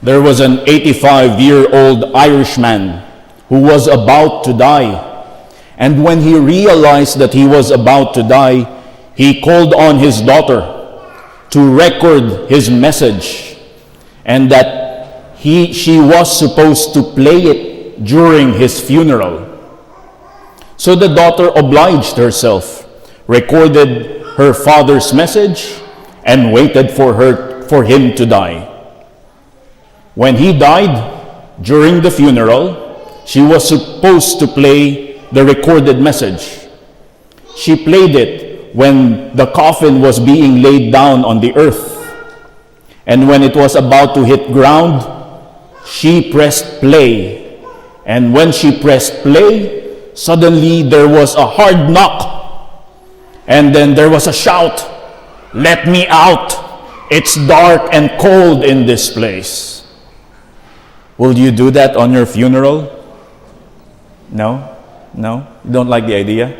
There was an 85-year-old Irishman who was about to die. And when he realized that he was about to die, he called on his daughter to record his message, and that she was supposed to play it during his funeral. So the daughter obliged herself, recorded her father's message, and waited for him to die. When he died, during the funeral, she was supposed to play the recorded message. She played it when the coffin was being laid down on the earth. And when it was about to hit ground, she pressed play. And when she pressed play, suddenly there was a hard knock. And then there was a shout, "Let me out! It's dark and cold in this place." Will you do that on your funeral? No? No? You don't like the idea?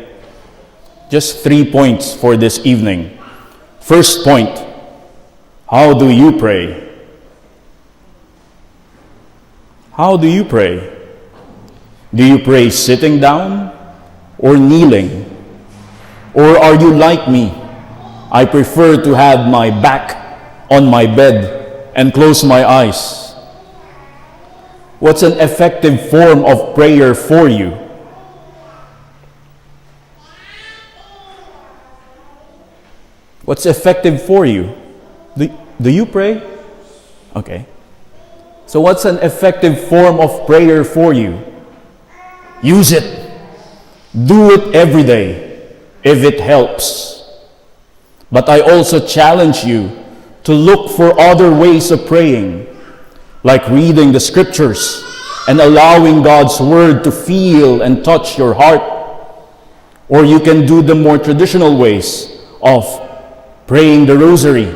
Just 3 points for this evening. First point, how do you pray? How do you pray? Do you pray sitting down or kneeling? Or are you like me? I prefer to have my back on my bed and close my eyes. What's an effective form of prayer for you? What's effective for you? Do you pray? Okay. So what's an effective form of prayer for you? Use it. Do it every day if it helps. But I also challenge you to look for other ways of praying, like reading the scriptures and allowing God's word to feel and touch your heart. Or you can do the more traditional ways of praying the rosary,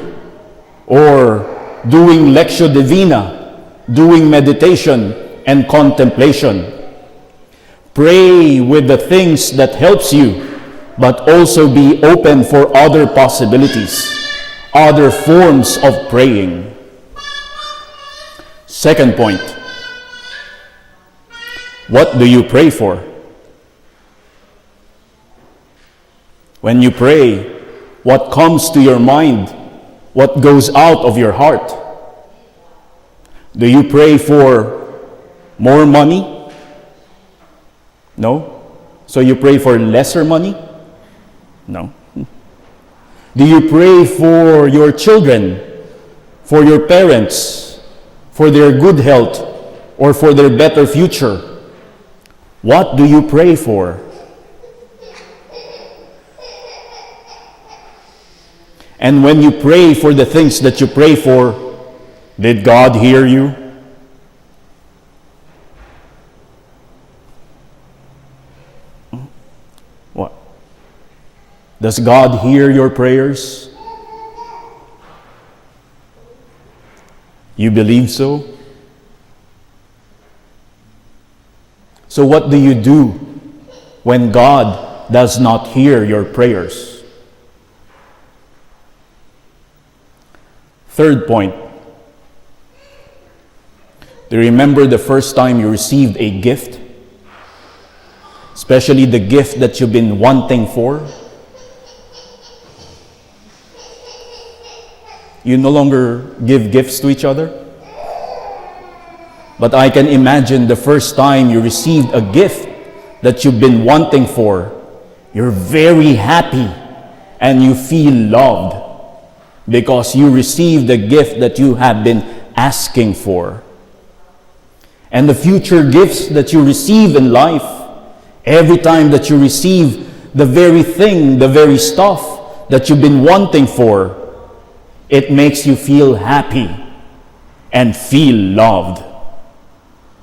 or doing Lectio Divina, doing meditation and contemplation. Pray with the things that helps you, but also be open for other possibilities, other forms of praying. Second point, what do you pray for? When you pray, what comes to your mind? What goes out of your heart? Do you pray for more money? No? So you pray for lesser money? No. Do you pray for your children, for your parents, for their good health, or for their better future? What do you pray for? And when you pray for the things that you pray for, did God hear you? What? Does God hear your prayers? You believe so? So what do you do when God does not hear your prayers? Third point, do you remember the first time you received a gift? Especially the gift that you've been wanting for? You no longer give gifts to each other? But I can imagine the first time you received a gift that you've been wanting for. You're very happy and you feel loved, because you received the gift that you have been asking for. And the future gifts that you receive in life, every time that you receive the very thing, the very stuff that you've been wanting for, it makes you feel happy and feel loved.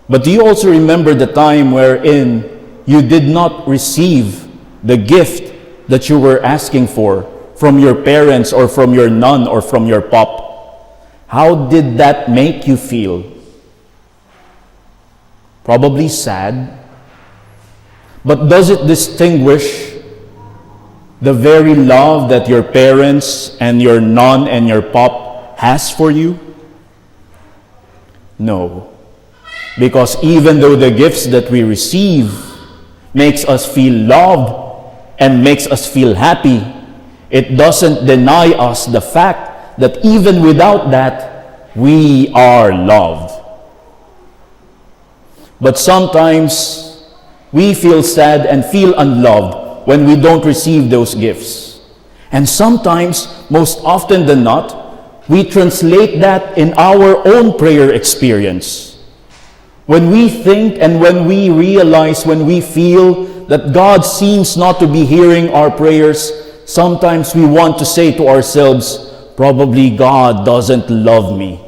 But do you also remember the time wherein you did not receive the gift that you were asking for from your parents or from your nun or from your pop? How did that make you feel? Probably sad. But does it distinguish the very love that your parents and your nun and your pop has for you? No. Because even though the gifts that we receive makes us feel loved and makes us feel happy, it doesn't deny us the fact that even without that, we are loved. But sometimes we feel sad and feel unloved when we don't receive those gifts. And sometimes, most often than not, we translate that in our own prayer experience. When we think and when we realize, when we feel that God seems not to be hearing our prayers, sometimes we want to say to ourselves, probably God doesn't love me.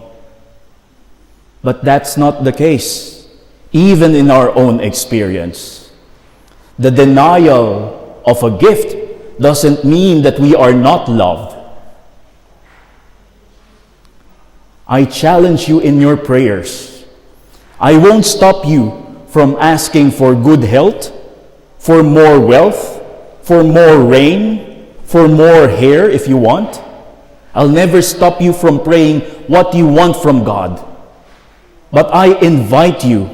But that's not the case, even in our own experience. The denial of a gift doesn't mean that we are not loved. I challenge you in your prayers. I won't stop you from asking for good health, for more wealth, for more rain, for more hair if you want. I'll never stop you from praying what you want from God. But I invite you,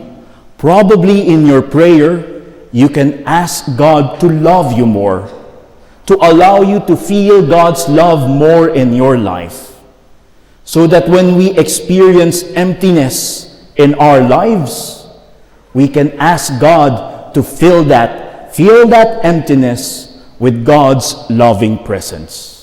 probably in your prayer, you can ask God to love you more, to allow you to feel God's love more in your life, so that when we experience emptiness in our lives, we can ask God to fill that emptiness with God's loving presence.